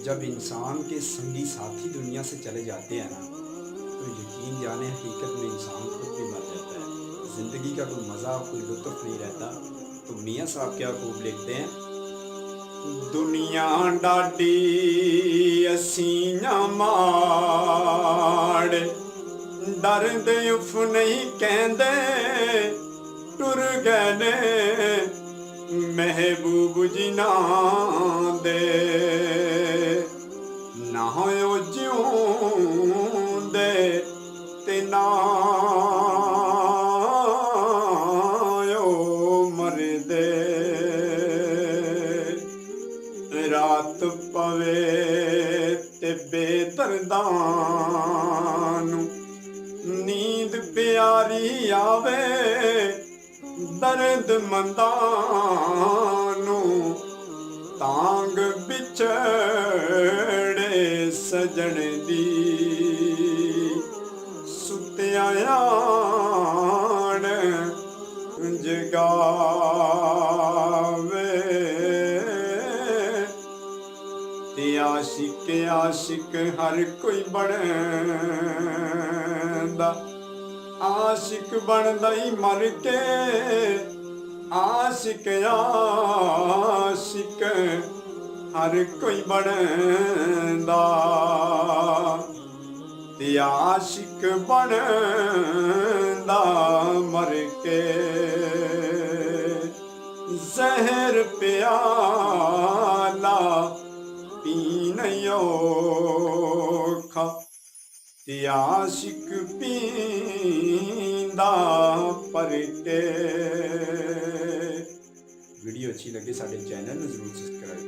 जब इंसान के संगी साथी दुनिया से चले जाते हैं ना, तो यकीन जाने हकीकत में इंसान खुद भी मर जाता है। ज़िंदगी का कोई मज़ा, कोई लुत्फ़ नहीं रहता। तो मियाँ साहब क्या खूब लिखते हैं, दुनिया डाडी असीं माड़, डरदे उफ नहीं कहंदे, टुर गए ने महबूब जी नां दे, ना होयो जिउंदे ते ना होयो मरदे। रात पवे ते बेदर्दां नूं नींद प्यारी आवे, दर्द मंदां नूं तांग बिछड़े सजण दी, सुत्या याण जगावे। ते आशिक आशिक हर कोई बनदा, आशिक बनदा ही मर के, आशिक आशिक हर कोई बनदा, ते आशिक बनदा मर के। जहर प्याला पीन औखा, ते आशिक पींदा पर के। वीडियो अच्छी लगे साडे चैनल नूं जरूर सब्सक्राइब